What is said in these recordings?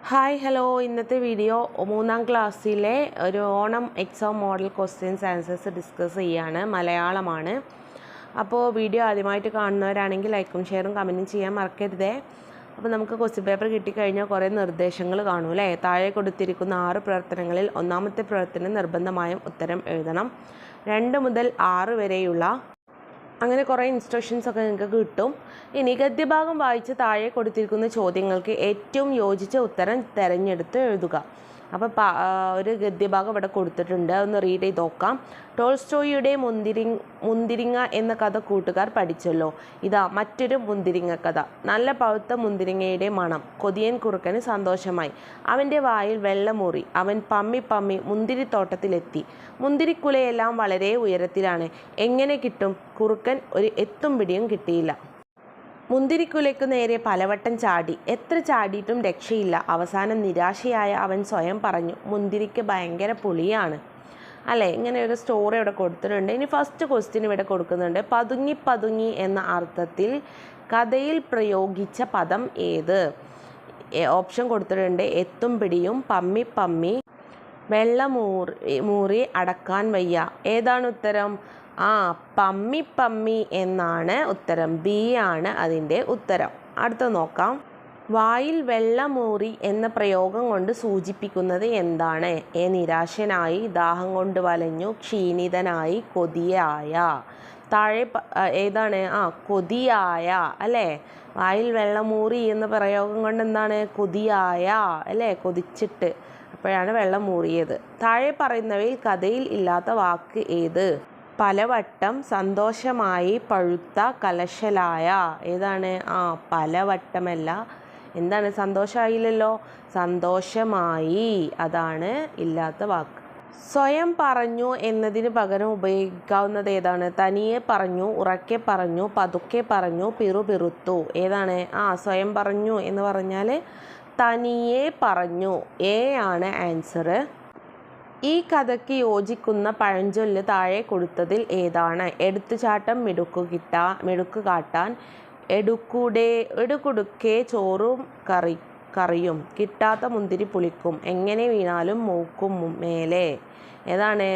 Hi hello, ഇന്നത്തെ video മൂന്നാം ക്ലാസ്സിലെ ഒരു Onam exam model questions answers discuss ചെയ്യാണ്. മലയാളമാണ്. അപ്പോൾ വീഡിയോ ആദ്യമായിട്ട് കാണുന്നവരാണെങ്കിൽ ലൈക്കും ഷെയറും കമൻറ്റും ചെയ്യാൻ മറക്കരുതേ. അപ്പോൾ നമുക്ക് ക്വസ്റ്റ്യൻ പേപ്പർ കിട്ടിക്കഴിഞ്ഞാൽ കുറേ നിർദ്ദേശങ്ങൾ കാണും അല്ലേ. താഴെ കൊടുത്തിരിക്കുന്ന 6 പ്രവർത്തനങ്ങളിൽ ഒന്നാമത്തെ പ്രവർത്തനം നിർബന്ധമായും ഉത്തരം എഴുതണം. 2 മുതൽ 6 വരെയുള്ള അങ്ങനെ കുറേ ഇൻസ്ട്രക്ഷൻസ് ഒക്കെ നിങ്ങൾക്ക് കിട്ടും. ഇനി ഗദ്യഭാഗം വായിച്ച് താഴെ കൊടുത്തിരിക്കുന്ന ചോദ്യങ്ങൾക്ക് ഏറ്റവും യോജിച്ച ഉത്തരം തിരഞ്ഞെടുത്ത് എഴുതുക. അപ്പോൾ ഒരു ഗദ്യഭാഗം ഇവിടെ കൊടുത്തിട്ടുണ്ട്, ഒന്ന് റീഡ് ചെയ്ത് നോക്കാം. ടോൾസ്റ്റോയിയുടെ മുന്തിരിങ്ങ എന്ന കഥ കൂട്ടുകാർ പഠിച്ചല്ലോ. ഇതാ മറ്റൊരു മുന്തിരിങ്ങ കഥ. നല്ല പഴുത്ത മുന്തിരിങ്ങയുടെ മണം കൊതിയൻ കുറുക്കന് സന്തോഷമായി. അവൻ്റെ വായിൽ വെള്ളമൂറി. അവൻ പമ്മി പമ്മി മുന്തിരിത്തോട്ടത്തിലെത്തി. മുന്തിരിക്കുലയെല്ലാം വളരെ ഉയരത്തിലാണ്. എങ്ങനെ കിട്ടും? കുറുക്കൻ ഒരു എത്തും പിടിയും കിട്ടിയില്ല. മുന്തിരിക്കുലയ്ക്കു നേരെ പലവട്ടം ചാടി. എത്ര ചാടിയിട്ടും രക്ഷയില്ല. അവസാനം നിരാശയായ അവൻ സ്വയം പറഞ്ഞു, മുന്തിരിക്ക് ഭയങ്കര പുളിയാണ്. അല്ലേ, ഇങ്ങനെ ഒരു സ്റ്റോറി ഇവിടെ കൊടുത്തിട്ടുണ്ട്. ഇനി ഫസ്റ്റ് ക്വസ്റ്റ്യൻ ഇവിടെ കൊടുക്കുന്നുണ്ട്. പതുങ്ങി പതുങ്ങി എന്ന അർത്ഥത്തിൽ കഥയിൽ പ്രയോഗിച്ച പദം ഏത്? ഓപ്ഷൻ കൊടുത്തിട്ടുണ്ട്. എത്തും പിടിയും, പമ്മി പമ്മി, വെള്ളമൂറി അടക്കാൻ വയ്യ. ഏതാണ് ഉത്തരം? പമ്മി പമ്മി എന്നാണ് ഉത്തരം. ബി ആണ് അതിൻ്റെ ഉത്തരം. അടുത്ത നോക്കാം. വായിൽ വെള്ളമൂറി എന്ന പ്രയോഗം കൊണ്ട് സൂചിപ്പിക്കുന്നത് എന്താണ്? നിരാശനായി, ദാഹം കൊണ്ട് വലഞ്ഞു, ക്ഷീണിതനായി, കൊതിയായ. താഴെ ഏതാണ്? കൊതിയായ അല്ലേ. വായിൽ വെള്ളമൂറി എന്ന പ്രയോഗം കൊണ്ട് എന്താണ്? കൊതിയായ അല്ലേ, കൊതിച്ചിട്ട് അപ്പോഴാണ് വെള്ളം മൂറിയത്. താഴെ പറയുന്നവയിൽ കഥയിൽ ഇല്ലാത്ത വാക്ക് ഏത്? പലവട്ടം, സന്തോഷമായി, പഴുത്ത, കലശലായ. ഏതാണ്? പലവട്ടമല്ല. എന്താണ്? സന്തോഷമായില്ലല്ലോ, സന്തോഷമായി, അതാണ് ഇല്ലാത്ത വാക്ക്. സ്വയം പറഞ്ഞു എന്നതിന് പകരം ഉപയോഗിക്കാവുന്നത് ഏതാണ്? തനിയെ പറഞ്ഞു, ഉറക്കെ പറഞ്ഞു, പതുക്കെ പറഞ്ഞു, പിറുപിറുത്തു. ഏതാണ്? സ്വയം പറഞ്ഞു എന്ന് പറഞ്ഞാൽ തനിയെ പറഞ്ഞു. എ ആണ് ആൻസർ. ഈ കഥയ്ക്ക് യോജിക്കുന്ന പഴഞ്ചൊല്ല് താഴെ കൊടുത്തതിൽ ഏതാണ്? എടുത്തുചാട്ടം മിടുക്ക് കാട്ടാൻ, എടുക്കുടുക്കെ ചോറും കറിയും, കിട്ടാത്ത മുന്തിരി പുളിക്കും, എങ്ങനെ വീണാലും മൂക്കും മേലെ. ഏതാണ്?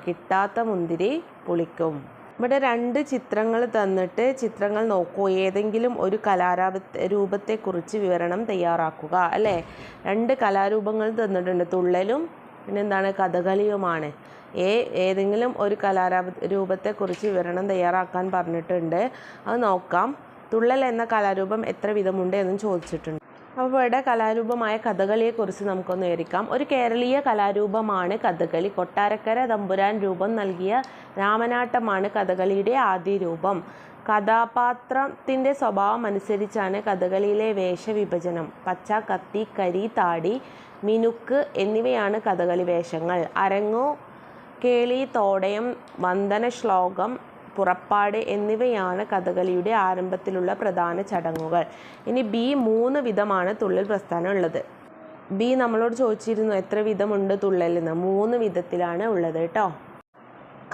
കിട്ടാത്ത മുന്തിരി പുളിക്കും. ഇവിടെ 2 ചിത്രങ്ങൾ തന്നിട്ട് ചിത്രങ്ങൾ നോക്കൂ. ഏതെങ്കിലും ഒരു കലാരൂപത്തെക്കുറിച്ച് വിവരണം തയ്യാറാക്കുക അല്ലേ. 2 കലാരൂപങ്ങൾ തന്നിട്ടുണ്ട്. തുള്ളലും പിന്നെന്താണ്? കഥകളിയുമാണ്. ഏതെങ്കിലും ഒരു കലാരൂപത്തെക്കുറിച്ച് വിവരണം തയ്യാറാക്കാൻ പറഞ്ഞിട്ടുണ്ട്. അത് നോക്കാം. തുള്ളൽ എന്ന കലാരൂപം എത്ര വിധമുണ്ട് എന്നും ചോദിച്ചിട്ടുണ്ട്. അപ്പോൾ ഇവിടെ കലാരൂപമായ കഥകളിയെക്കുറിച്ച് നമുക്കൊന്ന് വിവരിക്കാം. ഒരു കേരളീയ കലാരൂപമാണ് കഥകളി. കൊട്ടാരക്കര തമ്പുരാൻ രൂപം നൽകിയ രാമനാട്ടമാണ് കഥകളിയുടെ ആദ്യ രൂപം. കഥാപാത്രത്തിൻ്റെ സ്വഭാവം അനുസരിച്ചാണ് കഥകളിയിലെ വേഷവിഭജനം. പച്ച, കത്തി, കരി, താടി, മിനുക്ക് എന്നിവയാണ് കഥകളി വേഷങ്ങൾ. അരങ്ങു, കേളി, തോടയം, വന്ദന ശ്ലോകം, പുറപ്പാട് എന്നിവയാണ് കഥകളിയുടെ ആരംഭത്തിലുള്ള പ്രധാന ചടങ്ങുകൾ. ഇനി ബി, 3 വിധമാണ് തുള്ളൽ പ്രസ്ഥാനം ഉള്ളത്. ബി നമ്മളോട് ചോദിച്ചിരുന്നു എത്ര വിധമുണ്ട് തുള്ളലെന്ന്. 3 വിധത്തിലാണ് ഉള്ളത് കേട്ടോ.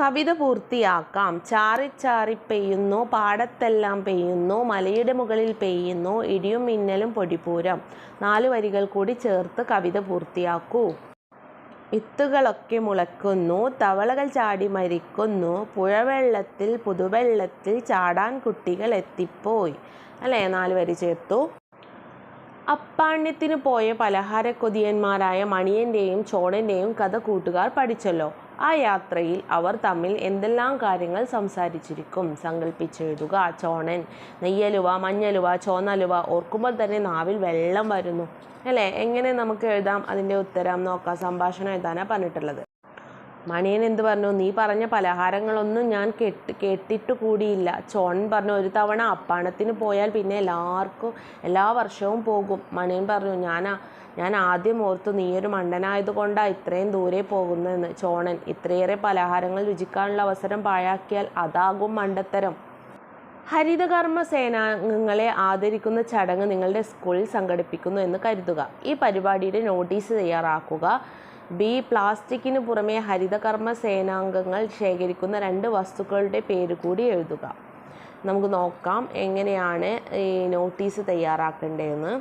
കവിത പൂർത്തിയാക്കാം. ചാറി ചാറി പെയ്യുന്നു, പാടത്തെല്ലാം പെയ്യുന്നു, മലയുടെ മുകളിൽ പെയ്യുന്നു, ഇടിയും മിന്നലും പൊടിപൂരം. 4 വരികൾ കൂടി ചേർത്ത് കവിത പൂർത്തിയാക്കൂ. വിത്തുകളൊക്കെ മുളയ്ക്കുന്നു, തവളകൾ ചാടി മരിക്കുന്നു, പുഴവെള്ളത്തിൽ പുതുവെള്ളത്തിൽ ചാടാൻ കുട്ടികൾ എത്തിപ്പോയി. അല്ലേ, 4 വരി ചേർത്തു. അപ്പാണ്യത്തിന് പോയ പലഹാരക്കൊതിയന്മാരായ മണിയൻ്റെയും ചോണൻ്റെയും കഥ കൂട്ടുകാർ പഠിച്ചല്ലോ. ആ യാത്രയിൽ അവർ തമ്മിൽ എന്തെല്ലാം കാര്യങ്ങൾ സംസാരിച്ചിരിക്കും? സങ്കല്പിച്ചെഴുതുക. ചോണൻ: നെയ്യലുവ, മഞ്ഞലുവ, ചോന്നലുവ. ഓർക്കുമ്പോൾ തന്നെ നാവിൽ വെള്ളം വരുന്നു അല്ലേ. എങ്ങനെ നമുക്ക് എഴുതാം? അതിൻ്റെ ഉത്തരം നോക്കാം. സംഭാഷണം എഴുതാനാണ് പറഞ്ഞിട്ടുള്ളത്. മണിയൻ എന്ത് പറഞ്ഞു? നീ പറഞ്ഞ പലഹാരങ്ങളൊന്നും ഞാൻ കേട്ടിട്ട് കൂടിയില്ല. ചോണൻ പറഞ്ഞു, ഒരു തവണ അപ്പാണത്തിന് പോയാൽ പിന്നെ എല്ലാ വർഷവും പോകും. മണിയൻ പറഞ്ഞു, ഞാൻ ആദ്യം ഓർത്തു നീയൊരു മണ്ടനായതുകൊണ്ടാണ് ഇത്രയും ദൂരെ പോകുന്നതെന്ന്. ചോണൻ: ഇത്രയേറെ പലഹാരങ്ങൾ രുചിക്കാനുള്ള അവസരം പാഴാക്കിയാൽ അതാകും മണ്ടത്തരം. ഹരിതകർമ്മ സേനാംഗങ്ങളെ ആദരിക്കുന്ന ചടങ്ങ് നിങ്ങളുടെ സ്കൂളിൽ സംഘടിപ്പിക്കുന്നു എന്ന് കരുതുക. ഈ പരിപാടിയുടെ നോട്ടീസ് തയ്യാറാക്കുക. ബി, പ്ലാസ്റ്റിക്കിന് പുറമെ ഹരിതകർമ്മ സേനാംഗങ്ങൾ ശേഖരിക്കുന്ന 2 വസ്തുക്കളുടെ പേര് കൂടി എഴുതുക. നമുക്ക് നോക്കാം എങ്ങനെയാണ് ഈ നോട്ടീസ് തയ്യാറാക്കേണ്ടതെന്ന്.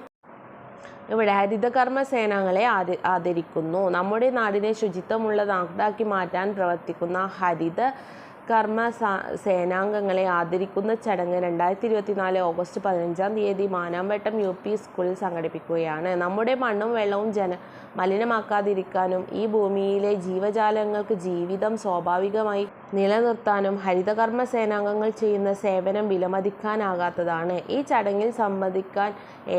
ഇവിടെ ഹരിതകർമ്മ സേനാംഗങ്ങളെ ആദരിക്കുന്നു. നമ്മുടെ നാടിനെ ശുചിത്വമുള്ള നാടാക്കി മാറ്റാൻ പ്രവർത്തിക്കുന്ന ഹരിത കർമ്മ സേനാംഗങ്ങളെ ആദരിക്കുന്ന ചടങ്ങ് 2024 ഓഗസ്റ്റ് 15 മാനാമ്പട്ടം UP സ്കൂളിൽ സംഘടിപ്പിക്കുകയാണ്. നമ്മുടെ മണ്ണും വെള്ളവും മലിനമാക്കാതിരിക്കാനും ഈ ഭൂമിയിലെ ജീവജാലങ്ങൾക്ക് ജീവിതം സ്വാഭാവികമായി നിലനിർത്താനും ഹരിതകർമ്മ സേനാംഗങ്ങൾ ചെയ്യുന്ന സേവനം വിലമതിക്കാനാകാത്തതാണ്. ഈ ചടങ്ങിൽ സംബന്ധിക്കാൻ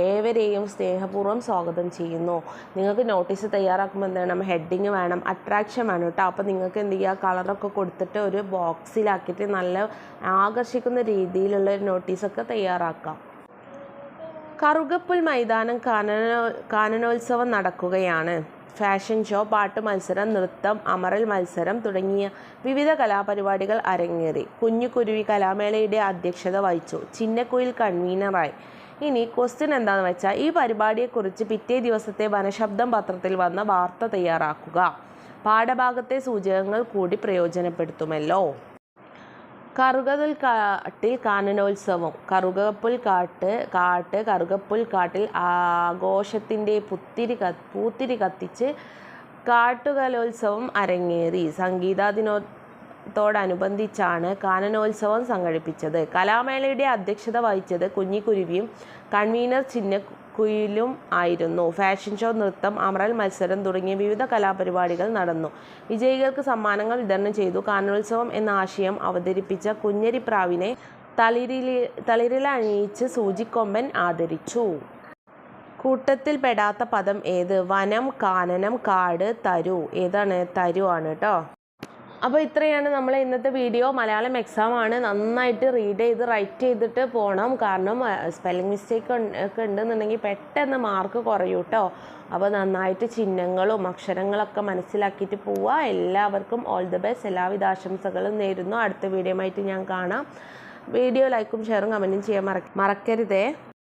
ഏവരെയും സ്നേഹപൂർവ്വം സ്വാഗതം ചെയ്യുന്നു. നിങ്ങൾക്ക് നോട്ടീസ് തയ്യാറാക്കുമ്പോൾ എന്ത് വേണം? ഹെഡിങ് വേണം, അട്രാക്ഷൻ വേണം കേട്ടോ. അപ്പോൾ നിങ്ങൾക്ക് എന്ത് ചെയ്യുക, കളറൊക്കെ കൊടുത്തിട്ട് ഒരു ബോക്സിലാക്കിയിട്ട് നല്ല ആകർഷിക്കുന്ന രീതിയിലുള്ള ഒരു നോട്ടീസൊക്കെ തയ്യാറാക്കാം. കറുകപ്പുൽ മൈതാനം കാനനോത്സവം നടക്കുകയാണ്. ഫാഷൻ ഷോ, പാട്ട് മത്സരം, നൃത്തം, അമറൽ മത്സരം തുടങ്ങിയ വിവിധ കലാപരിപാടികൾ അരങ്ങേറി. കുഞ്ഞുകുരുവി കലാമേളയുടെ അധ്യക്ഷത വഹിച്ചു. ചിന്നക്കുയിൽ കൺവീനറായി. ഇനി ക്വസ്റ്റ്യൻ എന്താണെന്ന് വെച്ചാൽ, ഈ പരിപാടിയെക്കുറിച്ച് പിറ്റേ ദിവസത്തെ വനശബ്ദം പത്രത്തിൽ വന്ന വാർത്ത തയ്യാറാക്കുക. പാഠഭാഗത്തെ സൂചകങ്ങൾ കൂടി പ്രയോജനപ്പെടുത്തുമല്ലോ. കറുകപ്പുൽ കാട്ടിൽ കാനനോത്സവം. കറുകപ്പുൽ കാട്ടിൽ ആഘോഷത്തിൻ്റെ പൂത്തിരി കത്തിച്ച് കാട്ടുകലോത്സവം അരങ്ങേറി. സംഗീതദിനത്തോടനുബന്ധിച്ചാണ് കാനനോത്സവം സംഘടിപ്പിച്ചത്. കലാമേളയുടെ അധ്യക്ഷത വഹിച്ചത് കുഞ്ഞിക്കുരുവിയും കൺവീനർ ചിന്നക്കുയിലും ആയിരുന്നു. ഫാഷൻ ഷോ, നൃത്തം, അമറൽ മത്സരം തുടങ്ങിയ വിവിധ കലാപരിപാടികൾ നടന്നു. വിജയികൾക്ക് സമ്മാനങ്ങൾ വിതരണം ചെയ്തു. കാനനോത്സവം എന്ന ആശയം അവതരിപ്പിച്ച കുഞ്ഞരിപ്രാവിനെ തളിരിലണിയിച്ച് സൂചിക്കൊമ്പൻ ആദരിച്ചു. കൂട്ടത്തിൽ പെടാത്ത പദം ഏത്? വനം, കാനനം, കാട്, തരു. ഏതാണ്? തരു ആണ് കേട്ടോ. അപ്പോൾ ഇത്രയാണ് നമ്മളെ ഇന്നത്തെ വീഡിയോ. മലയാളം എക്സാമാണ്. നന്നായിട്ട് റീഡ് ചെയ്ത് റൈറ്റ് ചെയ്തിട്ട് പോകണം. കാരണം സ്പെല്ലിംഗ് മിസ്റ്റേക്ക് ഒക്കെ ഉണ്ടെന്നുണ്ടെങ്കിൽ പെട്ടെന്ന് മാർക്ക് കുറയും കേട്ടോ. അപ്പോൾ നന്നായിട്ട് ചിഹ്നങ്ങളും അക്ഷരങ്ങളൊക്കെ മനസ്സിലാക്കിയിട്ട് പോവുക. എല്ലാവർക്കും ഓൾ ദി ബെസ്റ്റ്. എല്ലാവിധ ആശംസകളും നേരുന്നു. അടുത്ത വീഡിയോ ആയിട്ട് ഞാൻ കാണാം. വീഡിയോ ലൈക്കും ഷെയറും കമൻറ്റും ചെയ്യാൻ മറക്കരുതേ.